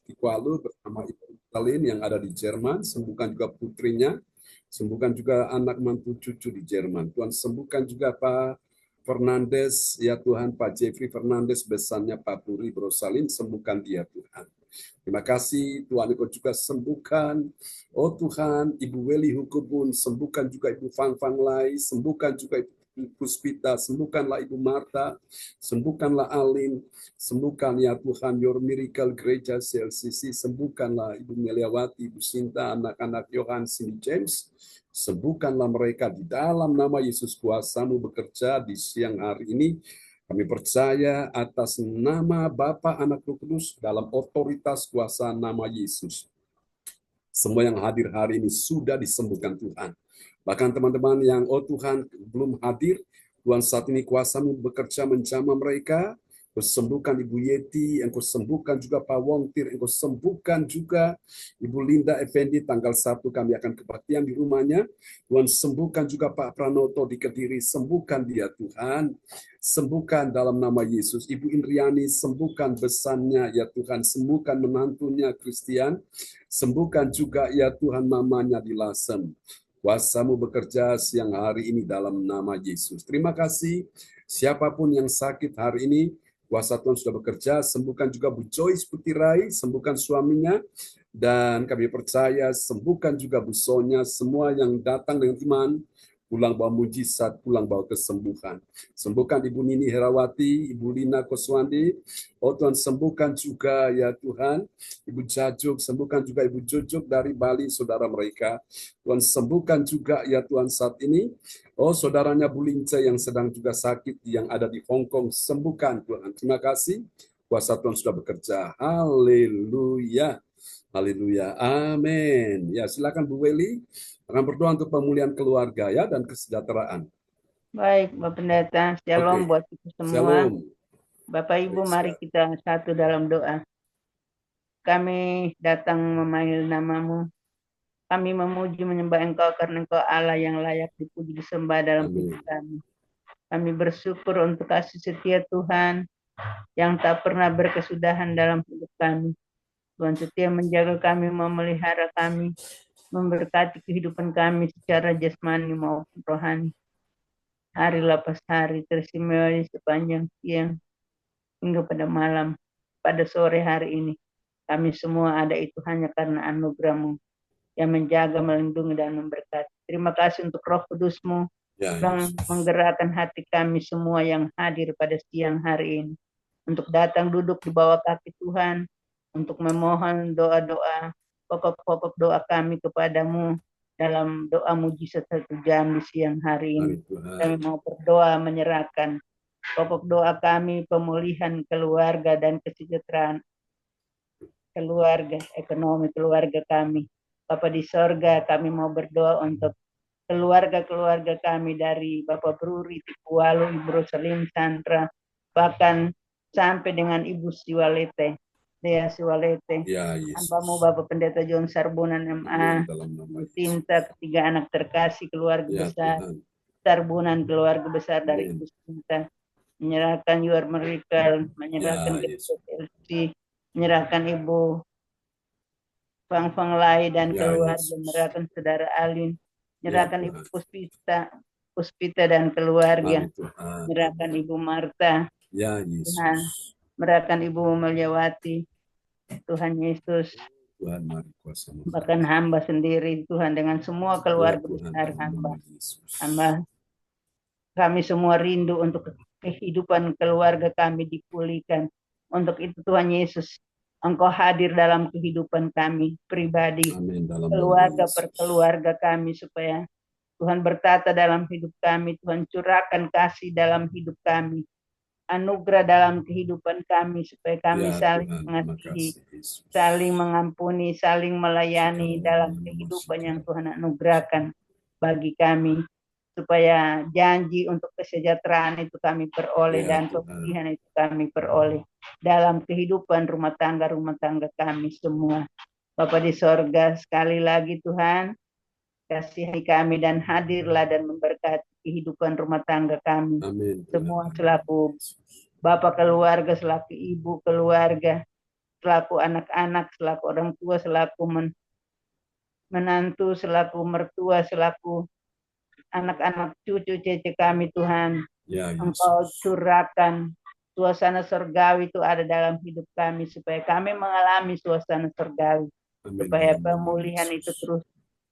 Tikualu bersama Ibu Talin yang ada di Jerman. Sembuhkan juga putrinya, sembuhkan juga anak mantu cucu di Jerman. Tuhan sembuhkan juga Pak Fernandes, ya Tuhan, Pak Jeffrey Fernandes besannya Pak Puri Brosalin, sembuhkan dia Tuhan. Terima kasih Tuhan, Engkau juga sembuhkan, oh Tuhan, Ibu Weli Hukubun, sembuhkan juga Ibu Fang Fang Lai, sembuhkan juga Ibu Puspita, sembuhkanlah Ibu Marta, sembuhkanlah Alin, sembuhkan ya Tuhan, Your Miracle Gereja CLCC, sembuhkanlah Ibu Meliawati, Ibu Sinta, anak-anak Yohan, Cindy James, sembuhkanlah mereka di dalam nama Yesus. Kuasa-Mu bekerja di siang hari ini. Kami percaya atas nama Bapa, Anak, Roh Kudus dalam otoritas kuasa nama Yesus. Semua yang hadir hari ini sudah disembuhkan Tuhan. Bahkan teman-teman yang, oh Tuhan, belum hadir, Tuhan saat ini kuasa-Mu bekerja menjamah mereka. Engkau sembuhkan Ibu Yeti, Engkau sembuhkan juga Pak Wongtir, Engkau sembuhkan juga Ibu Linda Effendi, tanggal 1 kami akan kebaktian di rumahnya. Tuhan sembuhkan juga Pak Pranoto di Kediri, sembuhkan dia Tuhan. Sembuhkan dalam nama Yesus. Ibu Indriani, sembuhkan besannya ya Tuhan, sembuhkan menantunya Christian, sembuhkan juga ya Tuhan mamanya di Lasem. Kuasa-Mu bekerja siang hari ini dalam nama Yesus. Terima kasih. Siapapun yang sakit hari ini, kuasa Tuhan sudah bekerja. Sembuhkan juga Bu Joyce Putirai, sembuhkan suaminya. Dan kami percaya sembuhkan juga Bu Sonya, semua yang datang dengan iman, pulang bawa mujizat, pulang bawa kesembuhan. Sembuhkan Ibu Nini Herawati, Ibu Lina Koswandi. Oh Tuhan, sembuhkan juga ya Tuhan, Ibu Jajuk, sembuhkan juga Ibu Jujuk dari Bali, saudara mereka. Tuhan sembuhkan juga ya Tuhan saat ini. Oh saudaranya Bu Lince yang sedang juga sakit, yang ada di Hong Kong, sembuhkan Tuhan. Terima kasih, kuasa Tuhan sudah bekerja. Haleluya. Haleluya. Amin. Ya, silakan Bu Weli akan berdoa untuk pemulihan keluarga ya dan kesejahteraan. Baik, Bapak Pendeta. Shalom buat kita semua. Shalom. Bapak Ibu, mari kita satu dalam doa. Kami datang memanggil nama-Mu. Kami memuji menyembah Engkau karena Engkau Allah yang layak dipuji disembah dalam hidup kami. Kami bersyukur untuk kasih setia Tuhan yang tak pernah berkesudahan dalam hidup kami. Tuhan setia menjaga kami, memelihara kami, memberkati kehidupan kami secara jasmani maupun rohani. Hari lepas hari teristimewa di sepanjang siang hingga pada malam, pada sore hari ini. Kami semua ada itu hanya karena anugerah-Mu yang menjaga, melindungi, dan memberkati. Terima kasih untuk Roh Kudus-Mu yang menggerakkan hati kami semua yang hadir pada siang hari ini. Untuk datang duduk di bawah kaki Tuhan, untuk memohon doa-doa, pokok-pokok doa kami kepadamu dalam doa mujizat 1 jam di siang hari ini. Kami mau berdoa menyerahkan pokok doa kami, pemulihan keluarga dan kesejahteraan keluarga, ekonomi keluarga kami. Bapa di sorga, kami mau berdoa untuk keluarga-keluarga kami dari Bapak Bruri, Tikualu, Ibu Rosalim, Sandra, bahkan sampai dengan Ibu Siwalete, Dea Siwalete, hamba-Mu Bapak Pendeta John Sarbunan MA, Sinta, ketiga anak terkasih, keluarga besar, Sarbunan, keluarga besar dari Ibu Sinta, menyerahkan Your Miracle, menyerahkan GPLC, menyerahkan Ibu Fang Fang Lai dan keluarga, menyerahkan saudara Alin, menyerahkan Ibu Puspita dan keluarga, menyerahkan Ibu Marta, Tuhan, menyerahkan Ibu Meliawati, Tuhan Yesus, bahkan hamba sendiri Tuhan dengan semua keluarga besar hamba. Kami semua rindu untuk kehidupan keluarga kami dipulihkan. Untuk itu Tuhan Yesus, Engkau hadir dalam kehidupan kami pribadi, keluarga per keluarga kami, supaya Tuhan bertata dalam hidup kami. Tuhan curahkan kasih dalam hidup kami, anugerah dalam kehidupan kami, supaya kami saling mengasihi, saling mengampuni, saling melayani dalam kehidupan yang Tuhan anugerahkan bagi kami, supaya janji untuk kesejahteraan itu kami peroleh dan pemulihan itu kami peroleh dalam kehidupan rumah tangga kami semua. Bapa di sorga, sekali lagi Tuhan, kasihi kami dan hadirlah dan memberkati kehidupan rumah tangga kami. Semua selaku Bapak keluarga, selaku Ibu keluarga, selaku anak-anak, selaku orang tua, selaku menantu, selaku mertua, selaku anak-anak cucu cece kami Tuhan. Ya, Engkau Yesus. curahkan suasana surgawi itu ada dalam hidup kami supaya kami mengalami suasana surgawi. Amin. Supaya Dalam nama pemulihan Yesus. itu terus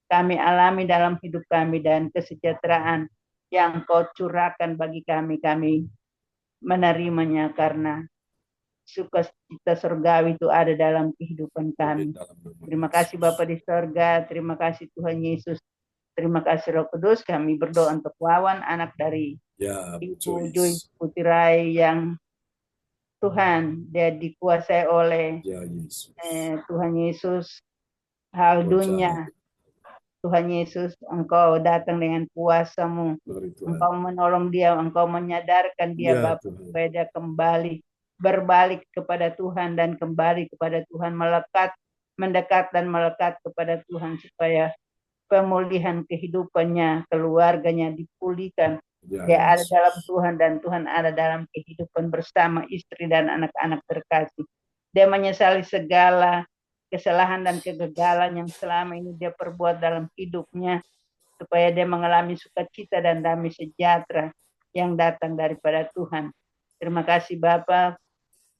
kami alami dalam hidup kami dan kesejahteraan yang Kau curahkan bagi kami menerimanya karena sukacita surgawi itu ada dalam kehidupan Amin. kami. Dalam nama Terima Yesus. kasih Bapa di surga, terima kasih Tuhan Yesus, terima kasih Roh Kudus. Kami berdoa untuk Wawan, anak dari Ya, Bu Ibu Joyce Joyce. Putirai yang Tuhan dia dikuasai oleh Ya, Yesus. Tuhan Yesus hal Kau dunia. jahat. Tuhan Yesus, Engkau datang dengan kuasa-Mu. Mari Tuhan. Engkau menolong dia, Engkau menyadarkan dia Ya, Bapa Tuhan. supaya dia kembali berbalik kepada Tuhan dan kembali kepada Tuhan, mendekat dan melekat kepada Tuhan supaya pemulihan kehidupannya, keluarganya dipulihkan. Ya, Dia ada Yesus. dalam Tuhan dan Tuhan ada dalam kehidupan bersama istri dan anak-anak terkasih. Dia menyesali segala kesalahan dan kegagalan yang selama ini dia perbuat dalam hidupnya supaya dia mengalami sukacita dan damai sejahtera yang datang daripada Tuhan. Terima kasih Bapa.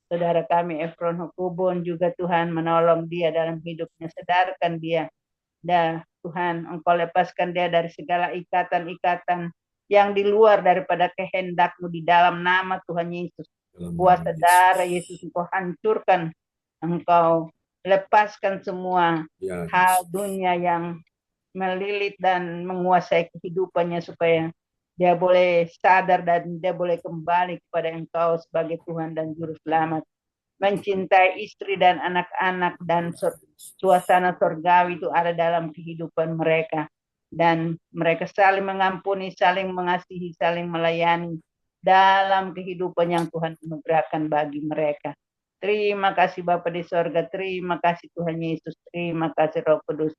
Saudara kami Efron Hukubun juga Tuhan menolong dia dalam hidupnya, sadarkan dia. Dan Tuhan, Engkau lepaskan dia dari segala ikatan-ikatan yang di luar daripada kehendak-Mu di dalam nama Tuhan Yesus. Kuasa darah Yesus Engkau hancurkan, Engkau lepaskan semua hal dunia yang melilit dan menguasai kehidupannya supaya dia boleh sadar dan dia boleh kembali kepada Engkau sebagai Tuhan dan Juru Selamat. Mencintai istri dan anak-anak dan suasana surgawi itu ada dalam kehidupan mereka. Dan mereka saling mengampuni, saling mengasihi, saling melayani dalam kehidupan yang Tuhan anugerahkan bagi mereka. Terima kasih Bapa di sorga, terima kasih Tuhan Yesus, terima kasih Roh Kudus.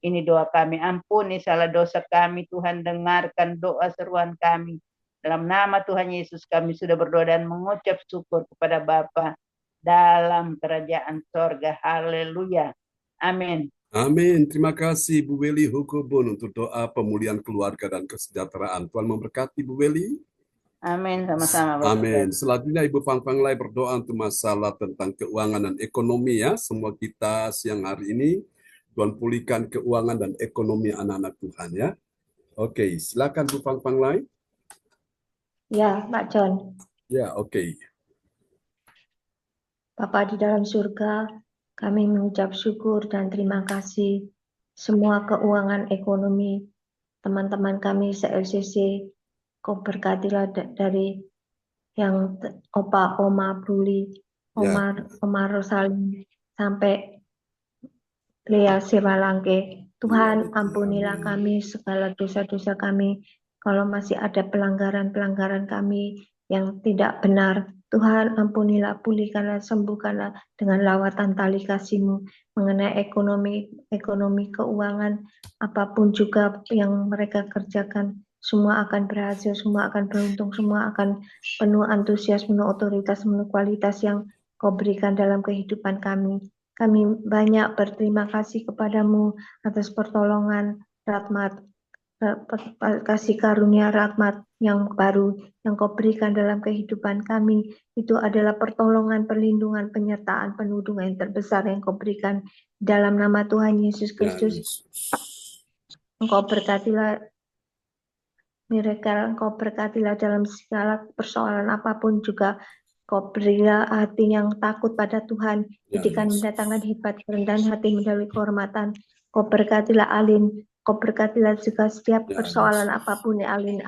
Ini doa kami, ampuni salah dosa kami, Tuhan dengarkan doa seruan kami. Dalam nama Tuhan Yesus kami sudah berdoa dan mengucap syukur kepada Bapa dalam kerajaan sorga. Haleluya. Amin. Amin. Terima kasih Bu Weli Hukubun untuk doa pemulihan keluarga dan kesejahteraan. Tuhan memberkati Bu Weli. Amin, sama-sama Bapak. Amin. Selanjutnya Ibu Fang Fang Lai berdoa untuk masalah tentang keuangan dan ekonomi ya. Semua kita siang hari ini Tuhan pulihkan keuangan dan ekonomi anak-anak Tuhan ya. Oke, silakan Bu Fang Fang Lai. Ya, Pak John. Ya, oke. Bapa di dalam surga, kami mengucap syukur dan terima kasih semua keuangan ekonomi teman-teman kami se-LCC. Kau berkatilah dari yang Opa, Oma, Bruli, Oma Rosalim, sampai Lea Siralangke. Tuhan, ampunilah kami segala dosa-dosa kami. Kalau masih ada pelanggaran-pelanggaran kami yang tidak benar, Tuhan ampunilah, pulihkanlah, sembuhkanlah dengan lawatan tali kasih-Mu mengenai ekonomi keuangan, apapun juga yang mereka kerjakan, semua akan berhasil, semua akan beruntung, semua akan penuh antusias, penuh otoritas, penuh kualitas yang Kau berikan dalam kehidupan kami. Kami banyak berterima kasih kepadamu atas pertolongan, rahmat, kasih karunia rahmat yang baru yang kau berikan dalam kehidupan kami. Itu adalah pertolongan, perlindungan, penyertaan, penuduhan yang terbesar yang kau berikan dalam nama Tuhan Yesus Kristus. Engkau berkatilah mereka, engkau berkatilah dalam segala persoalan apapun juga. Kau berilah hati yang takut pada Tuhan, didikan mendatangkan hikmat, kerendahan hati mendalui kehormatan. Kau berkatilah Alin, kau berkatilah juga setiap persoalan apapun yang Alin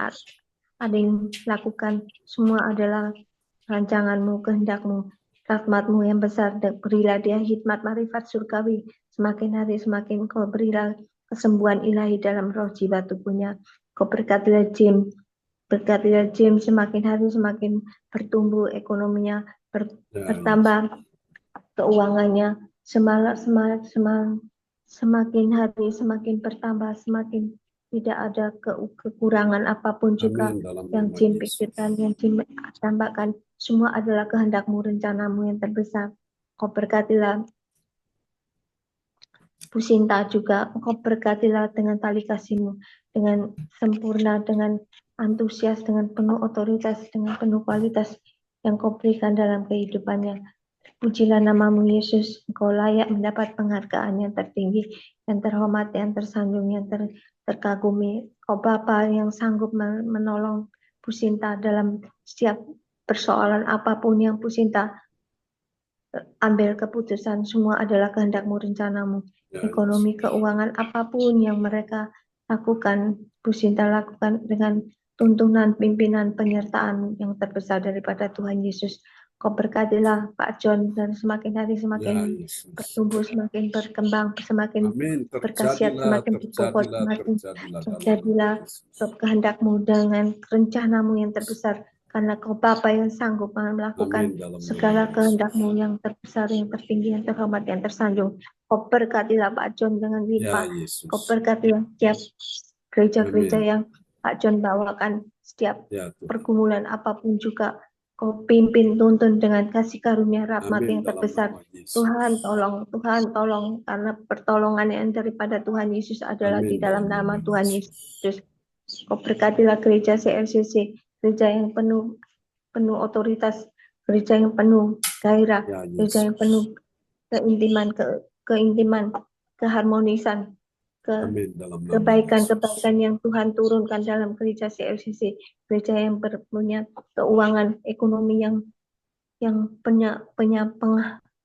lakukan, semua adalah rancanganmu, kehendakmu, rahmatmu yang besar. Berilah dia hikmat marifat surgawi, semakin hari semakin kau berilah kesembuhan ilahi dalam roh jiwa tubuhnya. Kau berkatilah Jim, berkatilah Jim semakin hari semakin bertumbuh ekonominya, bertambah keuangannya, semakin hari semakin bertambah, semakin tidak ada kekurangan apapun juga. Yang Jim pikirkan, yang Jim tambahkan, semua adalah kehendak-Mu, rencana-Mu yang terbesar. Kau berkatilah Bu Sinta juga, Engkau berkatilah dengan tali kasih-Mu, dengan sempurna, dengan antusias, dengan penuh otoritas, dengan penuh kualitas yang Kau berikan dalam kehidupannya. Pujilah nama-Mu Yesus, Engkau layak mendapat penghargaan yang tertinggi, yang terhormat, yang tersanjung, yang terkagumi. Kau Bapa yang sanggup menolong Bu Sinta dalam setiap persoalan apapun yang Bu Sinta ambil keputusan, semua adalah kehendak-Mu, rencana-Mu. Ekonomi, keuangan, apapun yang mereka lakukan, Bu Sinta lakukan dengan tuntunan, pimpinan, penyertaan yang terbesar daripada Tuhan Yesus. Kau berkatilah Pak John dan semakin hari semakin bertumbuh, semakin berkembang, semakin berkhasiat, semakin berbobot, semakin terjadilah kehendak-Mu dengan rencana-Mu yang terbesar. Karena Kau Bapa yang sanggup melakukan segala kehendak-Mu yang terbesar, yang tertinggi, yang terhormat, yang tersanjung. Kau berkatilah Pak John dengan limpah. Kau berkatilah setiap gereja-gereja yang Pak John bawakan, setiap pergumulan apapun juga. Kau pimpin, tuntun dengan kasih karunia rahmat yang terbesar. Tuhan tolong, karena pertolongan yang daripada Tuhan Yesus adalah di dalam nama Tuhan Yesus. Kau berkatilah gereja CLCC, gereja yang penuh otoritas, gereja yang penuh gairah, gereja yang penuh keintiman, keharmonisan, kebaikan yang Tuhan turunkan dalam gereja CLCC, gereja yang punya keuangan ekonomi yang punya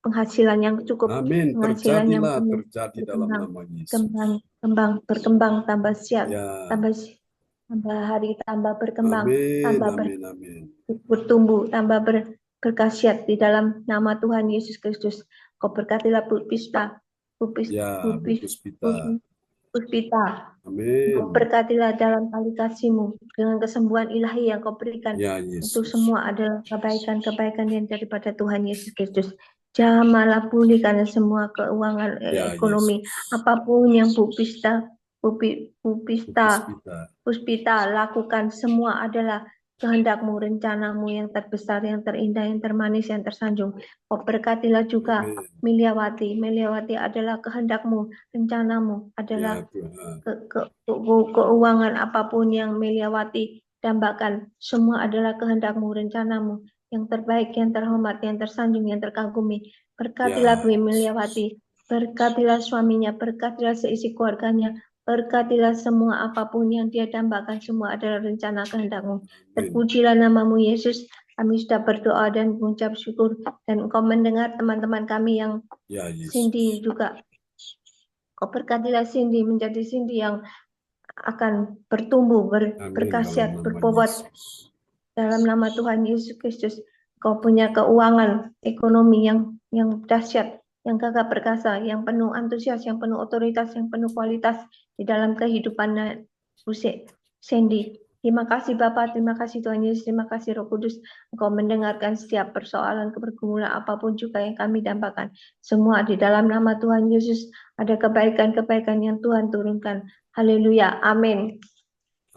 penghasilan yang cukup, penghasilan yang penuh, berkembang, tambah siap, tambah hari tambah berkembang, tambah bertumbuh, tambah berkhasiat di dalam nama Tuhan Yesus Kristus. Kau berkatilah Bu Puspita. Kau berkatilah dalam tali kasih-Mu dengan kesembuhan ilahi yang Kau berikan. Itu semua adalah kebaikan yang daripada Tuhan Yesus Kristus. Jamalah pulihkan semua keuangan ekonomi, apapun yang Bu Puspita lakukan, semua adalah kehendak-Mu, rencana-Mu yang terbesar, yang terindah, yang termanis, yang tersanjung. Kau berkatilah juga Miliawati adalah kehendak-Mu, rencana-Mu adalah keuangan apapun yang Miliawati dambakan, semua adalah kehendak-Mu, rencana-Mu yang terbaik, yang terhormat, yang tersanjung, yang terkagumi. Berkatilah Bu Miliawati, berkatilah suaminya, berkatilah seisi keluarganya, berkatilah semua apapun yang dia dambakan, semua adalah rencana kehendak-Mu. Terpujilah nama-Mu Yesus. Kami sudah berdoa dan mengucap syukur, dan Engkau mendengar teman-teman kami yang Cindy juga. Kau berkatilah Cindy menjadi Cindy yang akan bertumbuh, berkhasiat, berbobot dalam nama Tuhan Yesus Kristus. Kau punya keuangan ekonomi yang dahsyat, yang gagah perkasa, yang penuh antusias, yang penuh otoritas, yang penuh kualitas di dalam kehidupan Bu Cindy. Terima kasih Bapak, terima kasih Tuhan Yesus, terima kasih Roh Kudus. Engkau mendengarkan setiap persoalan, pergumulan apapun juga yang kami dambakan. Semua di dalam nama Tuhan Yesus, ada kebaikan-kebaikan yang Tuhan turunkan. Haleluya, amin.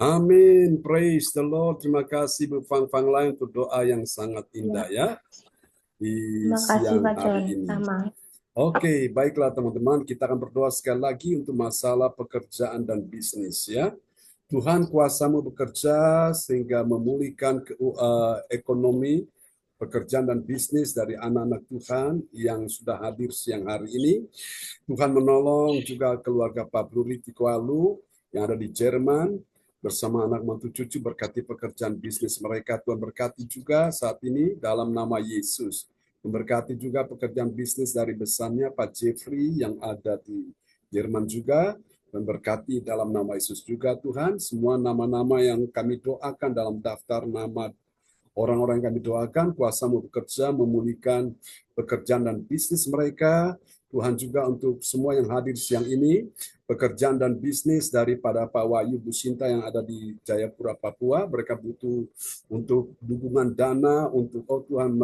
Amin, praise the Lord. Terima kasih Bu Fang Lai untuk doa yang sangat indah ya di siang hari ini. Oke, baiklah teman-teman, kita akan berdoa sekali lagi untuk masalah pekerjaan dan bisnis ya. Tuhan, kuasa-Mu bekerja sehingga memulihkan ekonomi, pekerjaan dan bisnis dari anak-anak Tuhan yang sudah hadir siang hari ini. Tuhan menolong juga keluarga Pak Bruri Tikualu yang ada di Jerman bersama anak mantu cucu, berkati pekerjaan bisnis mereka. Tuhan berkati juga saat ini dalam nama Yesus. Memberkati juga pekerjaan bisnis dari besarnya Pak Jeffrey yang ada di Jerman juga. Dan berkati dalam nama Yesus juga Tuhan, semua nama-nama yang kami doakan dalam daftar nama orang-orang yang kami doakan, kuasa-Mu bekerja, memulihkan pekerjaan dan bisnis mereka. Tuhan juga untuk semua yang hadir siang ini, pekerjaan dan bisnis daripada Pak Wahyu Bu Sinta yang ada di Jayapura, Papua. Mereka butuh untuk dukungan dana untuk Tuhan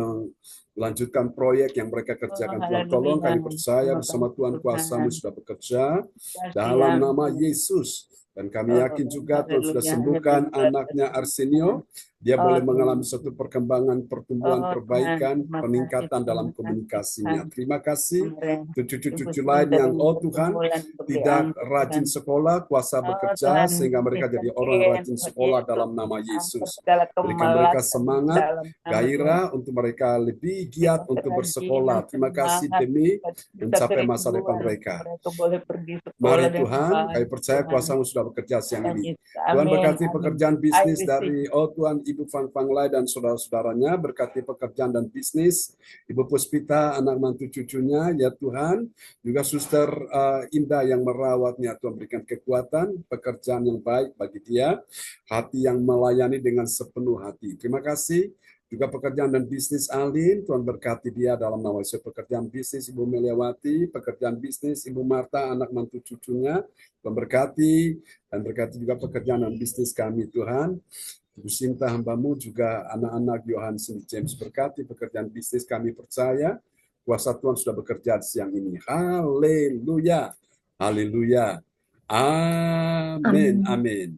melanjutkan proyek yang mereka kerjakan. Tuhan tolong, kami percaya bersama Tuhan kuasa-Mu sudah bekerja dalam nama Yesus. Dan kami yakin juga Tuhan sudah sembuhkan anaknya Arsenio Dia boleh Oh, mengalami suatu perkembangan, pertumbuhan, oh Tuhan, perbaikan, terima kasih, peningkatan dalam terima kasih komunikasinya. Tuhan. Terima kasih. Ibu Cucu-cucu lain Sinta yang, dengan oh Tuhan, pergumulan untuk tidak diangkat rajin Tuhan. sekolah, kuasa Oh bekerja, Tuhan, sehingga mereka berikan jadi orang Tuhan rajin sekolah Yesus, dalam nama angkat Yesus. segala Berikan mereka kemalasan semangat, dalam nama Tuhan. gairah untuk mereka lebih giat Berikan untuk kerajinan, bersekolah. Terima kasih semangat, demi bisa mencapai masa depan kerinduan. mereka. Mereka boleh pergi sekolah Mari dengan Tuhan, kami baik percaya Tuhan. kuasa-Mu sudah bekerja siang Tuhan ini. Yesus, Tuhan amin, berkati amin. pekerjaan I bisnis receive. dari, oh Tuhan, Ibu Fang Fang Lai dan saudara-saudaranya, berkati pekerjaan dan bisnis, Ibu Puspita, anak mantu cucunya, ya Tuhan, juga Suster Indah yang merawatnya, Tuhan berikan kekuatan, pekerjaan yang baik bagi dia, hati yang melayani dengan sepenuh hati. Terima kasih. Juga pekerjaan dan bisnis Alin, Tuhan berkati dia dalam nama Yesus. Pekerjaan bisnis Ibu Meliawati, pekerjaan bisnis Ibu Marta, anak mantu cucunya, Tuhan berkati, dan berkati juga pekerjaan dan bisnis kami Tuhan. Ibu Sinta hambamu juga anak-anak Yohanes James berkati pekerjaan bisnis kami percaya. Kuasa Tuhan sudah bekerja siang ini. Haleluya. Haleluya. Amin. Amin.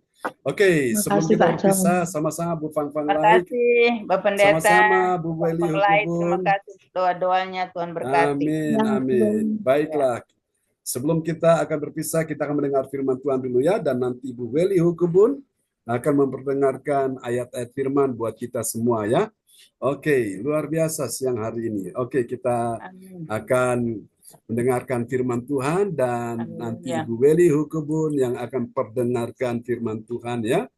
Oke, Terima sebelum kasih kita Pak John. berpisah, sama-sama Bu Fang Fang Terima Lai, kasih Bapak Pendeta. sama-sama Bu Weli Lai, terima Hukubun. kasih doa-doanya, Tuhan berkati. Amin, Ya, amin. belum. Baiklah, sebelum kita akan berpisah, kita akan mendengar firman Tuhan dulu ya, dan nanti Bu Weli Hukubun akan memperdengarkan ayat-ayat firman buat kita semua ya. Oke, luar biasa siang hari ini. Oke, kita Amin. akan mendengarkan firman Tuhan dan Amin, nanti ya. Ibu Weli Hukubun yang akan perdengarkan firman Tuhan ya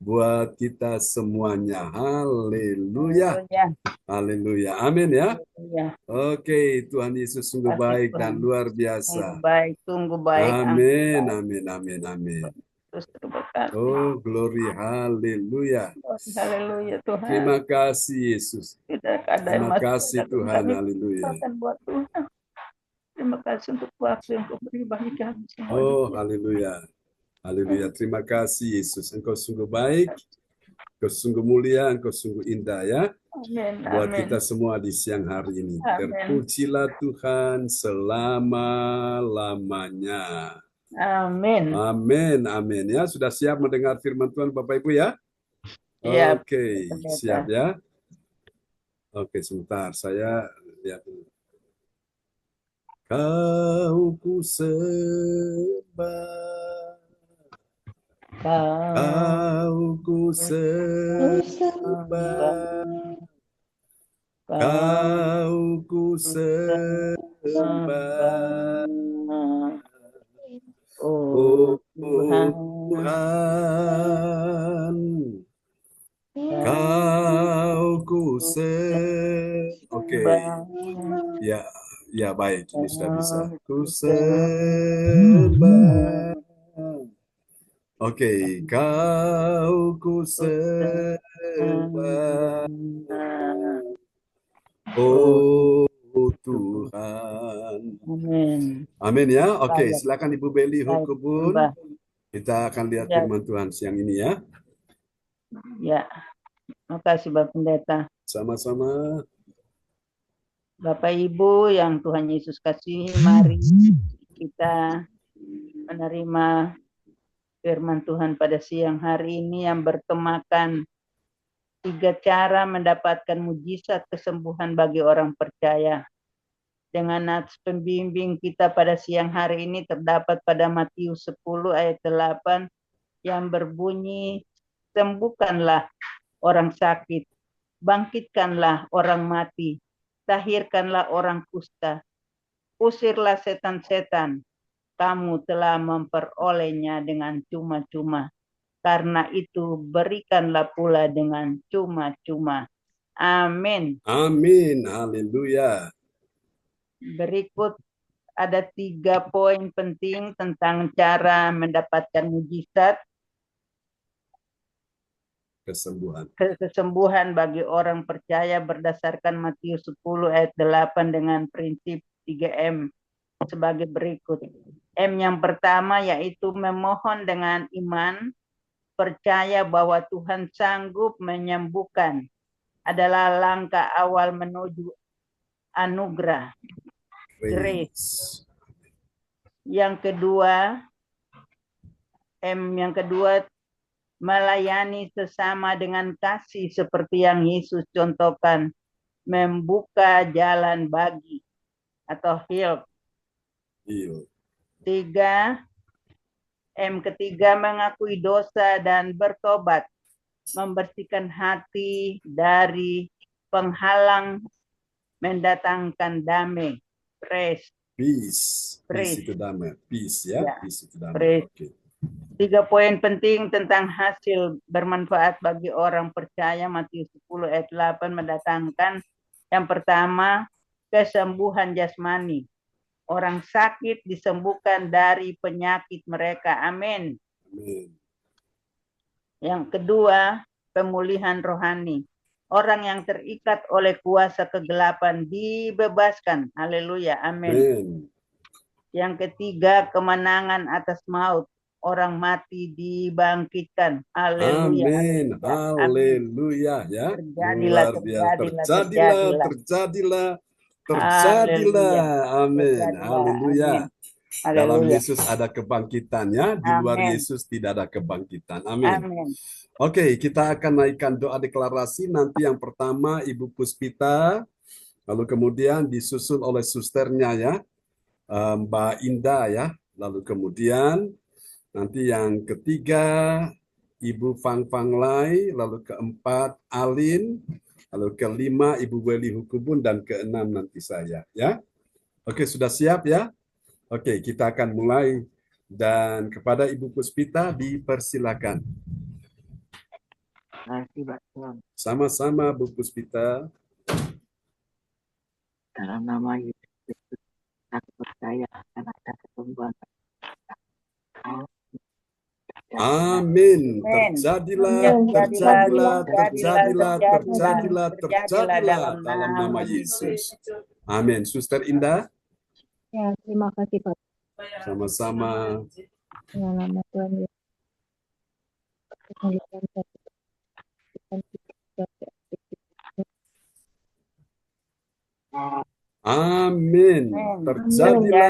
buat kita semuanya. Haleluya. Haleluya. Haleluya. Amin ya. Haleluya. Oke, Tuhan Yesus sungguh Kasih baik Tuhan. dan luar Sungguh biasa. baik, sungguh baik. Amin, amin, amin, amin. Terus berkati. Oh, glory, haleluya. Haleluya Tuhan. Terima kasih Yesus. Tidak ada Terima mas kasih Tuhan, kami haleluya. akan buat Tuhan. Terima kasih untuk waktu yang kau beri bagi kami semua. Oh, haleluya. Haleluya. Terima kasih Yesus. Engkau sungguh baik, engkau sungguh mulia, engkau sungguh indah ya. Amin. Buat Amin. kita semua di siang hari ini. Amin. Terpujilah Tuhan selama-lamanya. Amin. Amin, amin ya. Sudah siap mendengar firman Tuhan Bapak Ibu ya? Siap. Oke, siap ya. Oke, sebentar saya lihat dulu. Kau ku sembah, kau ku sembah, kau ku sembah. Oh Tuhan, kau ku Oke, ya baik, ini sudah bisa. Ku sembah. Oke, kau ku sembah. Oh Tuhan. Amin. Amin ya. Oke, silakan Ibu Beli Hukubun. Mbak. Kita akan lihat Ya. firman Tuhan siang ini ya. Ya. Makasih Bapak Pendeta. Sama-sama. Bapak Ibu yang Tuhan Yesus kasihi, mari kita menerima firman Tuhan pada siang hari ini yang bertemakan 3 cara mendapatkan mujizat kesembuhan bagi orang percaya. Dengan nats pembimbing kita pada siang hari ini terdapat pada Matius 10 ayat 8 yang berbunyi, sembuhkanlah orang sakit, bangkitkanlah orang mati, tahirkanlah orang kusta, usirlah setan-setan, kamu telah memperolehnya dengan cuma-cuma. Karena itu berikanlah pula dengan cuma-cuma. Amin. Amin. Haleluya. Berikut ada 3 poin penting tentang cara mendapatkan mujizat kesembuhan bagi orang percaya berdasarkan Matius 10 ayat 8 dengan prinsip 3M sebagai berikut. M yang pertama yaitu memohon dengan iman, percaya bahwa Tuhan sanggup menyembuhkan adalah langkah awal menuju anugerah. Grace. Yang kedua, M yang kedua, melayani sesama dengan kasih seperti yang Yesus contohkan, membuka jalan bagi atau help. Heal. 3, ketiga, mengakui dosa dan bertobat, membersihkan hati dari penghalang mendatangkan damai. Praise. Peace. Peace Praise. itu damai. Peace ya. Ya. Peace itu damai. Praise. Oke. 3 poin penting tentang hasil bermanfaat bagi orang percaya. Matius 10 ayat 8 mendatangkan. Yang pertama, kesembuhan jasmani. Orang sakit disembuhkan dari penyakit mereka. Amin. Amin. Yang kedua, pemulihan rohani. Orang yang terikat oleh kuasa kegelapan dibebaskan. Haleluya. Amin. Amin. Yang ketiga, kemenangan atas maut. Orang mati dibangkitkan. Haleluya. Amin. Haleluya. Haleluya ya. Terjadilah, Luar biasa. terjadilah. Terjadilah. Haleluya. Amin. Terjadilah. Haleluya. Amin. Dalam Haleluya. Yesus ada kebangkitannya, di luar Amin. Yesus tidak ada kebangkitan. Amin. Amin. Oke, kita akan naikkan doa deklarasi. Nanti yang pertama Ibu Puspita, lalu kemudian disusul oleh susternya ya, Mbak Indah ya. Lalu kemudian nanti yang ketiga Ibu Fang Fang Lai, lalu keempat Alin, lalu kelima Ibu Weli Hukubun, dan keenam nanti saya ya. Oke, sudah siap ya? Oke, kita akan mulai, dan kepada Ibu Puspita dipersilakan. Terima kasih, Pak Tuhan. Sama-sama Bu Puspita. Dalam nama Yesus Kristus, aku percaya akan ada kesembuhan. Amin. Terjadilah dalam nama Yesus. Amin. Suster Indah. Ya, terima kasih Pak. Sama-sama. Dalam nama Tuhan Yesus. Amin. Terjadilah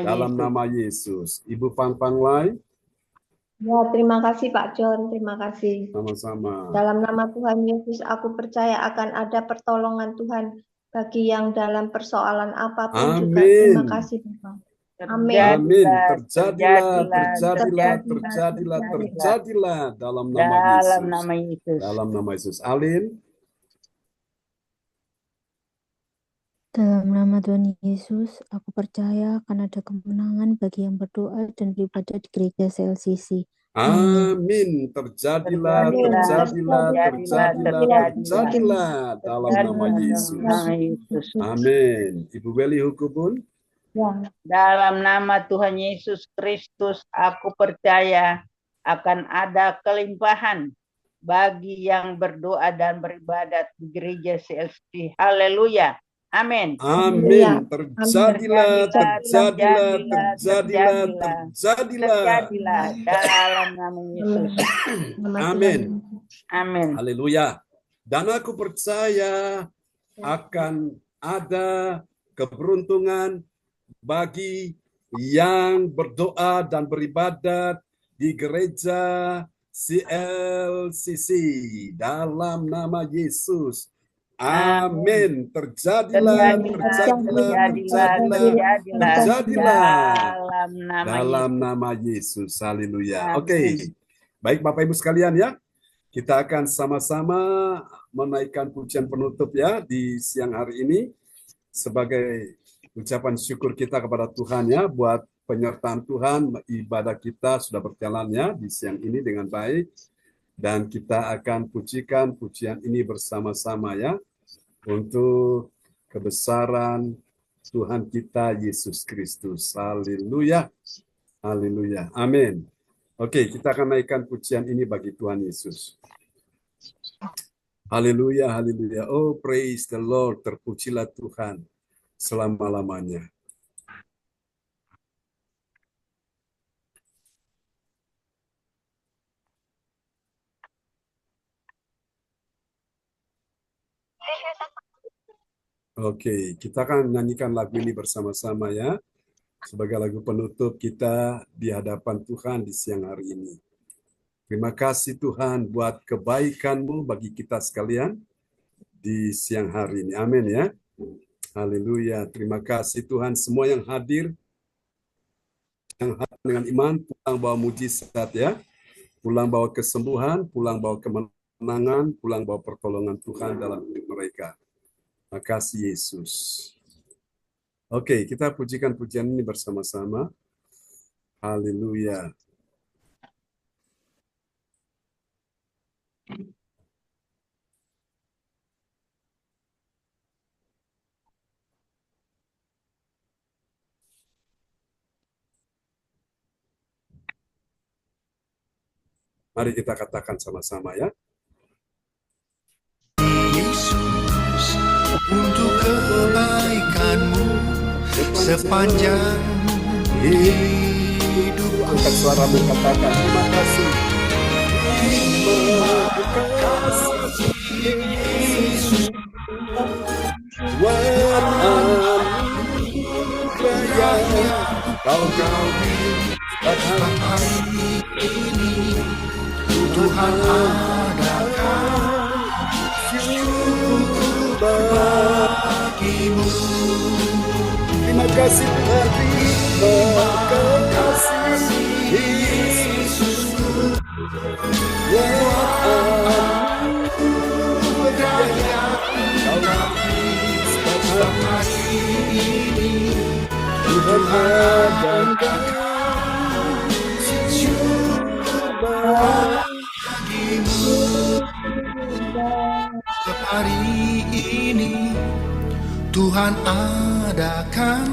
dalam nama Yesus. Ibu Fang Fang Lai. Ya, terima kasih Pak John, terima kasih. Sama-sama. Dalam nama Tuhan Yesus, aku percaya akan ada pertolongan Tuhan bagi yang dalam persoalan apapun juga. Terima kasih Bapak. Amin. Amin. Terjadilah dalam nama Yesus. Dalam nama Yesus. Alin. Dalam nama Tuhan Yesus, aku percaya akan ada kemenangan bagi yang berdoa dan beribadah di gereja CLCC. Amin. Terjadilah dalam nama Yesus. Amin. Ibu Weli Hukubun. Ya. Dalam nama Tuhan Yesus Kristus, aku percaya akan ada kelimpahan bagi yang berdoa dan beribadat di gereja CLCC. Haleluya. Amin. Amin. Terjadilah dalam nama Yesus. Amin. Amin. Haleluya. Dan aku percaya akan ada keberuntungan bagi yang berdoa dan beribadat di gereja CLCC dalam nama Yesus. Amin. Terjadilah dalam nama Yesus. Haleluya. Oke. Baik Bapak Ibu sekalian ya. Kita akan sama-sama menaikkan pujian penutup ya di siang hari ini sebagai ucapan syukur kita kepada Tuhan ya buat penyertaan Tuhan. Ibadah kita sudah berjalan ya di siang ini dengan baik, dan kita akan pujikan pujian ini bersama-sama ya untuk kebesaran Tuhan kita Yesus Kristus. Haleluya. Haleluya. Amin. Oke, kita akan naikkan pujian ini bagi Tuhan Yesus. Haleluya, haleluya. Oh, praise the Lord. Terpujilah Tuhan selama-lamanya. Oke, kita akan nyanyikan lagu ini bersama-sama ya. sebagai lagu penutup kita di hadapan Tuhan di siang hari ini. Terima kasih Tuhan buat kebaikan-Mu bagi kita sekalian di siang hari ini. Amin ya. Haleluya. Terima kasih Tuhan, semua yang hadir dengan iman pulang bawa mujizat ya. Pulang bawa kesembuhan, pulang bawa kemenangan, pulang bawa pertolongan Tuhan dalam hidup mereka. Terima kasih Yesus. Oke, kita pujikan pujian ini bersama-sama. Haleluya. Mari kita katakan sama-sama ya. Yesus, untuk kebaikan-Mu sepanjang hidupku. Angkat suara katakan terima kasih. Terima kasih Yesus. Buat anugerah yang kau berikan hari ini, Tuhan adakan syukur bagimu. Terima kasih Tuhan, terima kasih Yesus. Buat anugerah yang kau berikan hari ini, Tuhan adakan hari ini, Tuhan adakan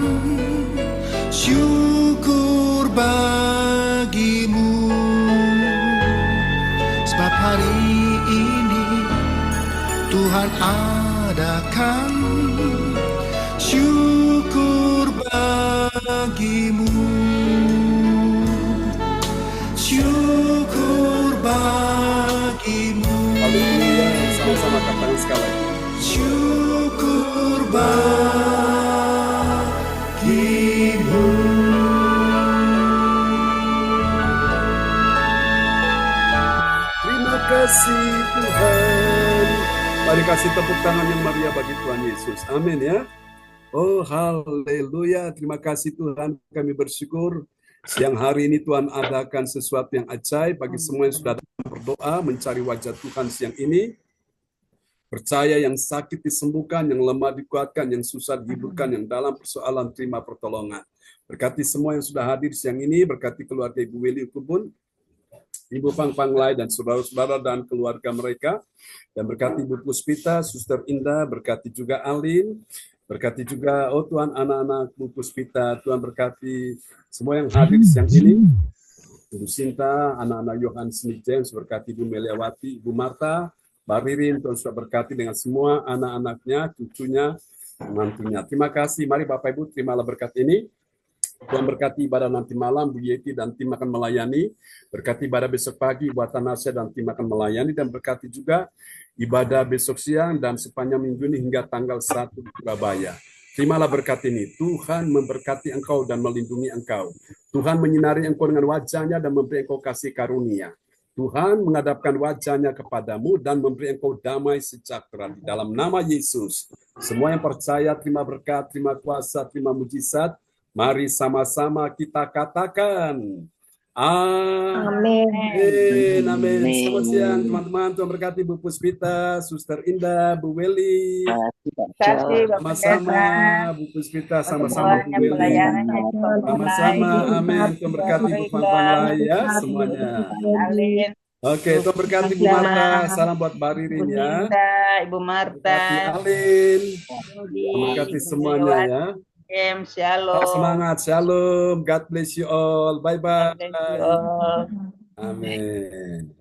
syukur bagimu. Sebab hari ini Tuhan adakan syukur bagimu. Syukur bagimu. Haleluya, sama-sama katakan sekali lagi. Syukur bagimu. Terima kasih Tuhan. Mari kasih tepuk tangan yang meriah bagi Tuhan Yesus. Amin ya. Oh haleluya. Terima kasih Tuhan. Kami bersyukur siang hari ini Tuhan adakan sesuatu yang ajaib bagi semua yang sudah berdoa mencari wajah Tuhan siang ini. Percaya yang sakit disembuhkan, yang lemah dikuatkan, yang susah dihiburkan, yang dalam persoalan terima pertolongan. Berkati semua yang sudah hadir siang ini, berkati keluarga Ibu Weli Ukubun, Ibu Pang Panglai dan saudara-saudara dan keluarga mereka, dan berkati Ibu Puspita, Suster Indah, berkati juga Alin, berkati juga Tuhan anak-anak Bu Puspita, Tuhan berkati semua yang hadir siang ini. Ibu Sinta, anak-anak Yohan Smith James, berkati Ibu Meliawati, Ibu Marta, Baririn, Tuhan sudah berkati dengan semua anak-anaknya, cucunya, mantunya. Terima kasih, mari Bapak Ibu terimalah berkat ini. Tuhan berkati ibadah nanti malam, Bu Yeti dan tim akan melayani. Berkati ibadah besok pagi, buat Tanasya dan tim akan melayani. Dan berkati juga ibadah besok siang dan sepanjang minggu ini hingga tanggal 1 di Surabaya. Terimalah berkat ini. Tuhan memberkati engkau dan melindungi engkau. Tuhan menyinari engkau dengan wajahnya dan memberi engkau kasih karunia. Tuhan menghadapkan wajahnya kepadamu dan memberi engkau damai sejahtera di dalam nama Yesus. Semua yang percaya terima berkat, terima kuasa, terima mujizat. Mari sama-sama kita katakan. Amin. Amin. Selamat siang teman-teman. Tuhan berkati Bu Puspita, Suster Indah, Bu Weli. Sama-sama Bu Puspita, sama-sama Bu Weli. Sama-sama. Amin. Tuhan berkati Bu Panglai ya semuanya. Oke, Tuhan berkati Bu Marta. Salam buat Baririn ya. Ibu Marta. Berkati Alin. Tuhan berkati semuanya ya. Shalom. Semangat, shalom. God bless you all. Bye-bye. God bless you all. Amin.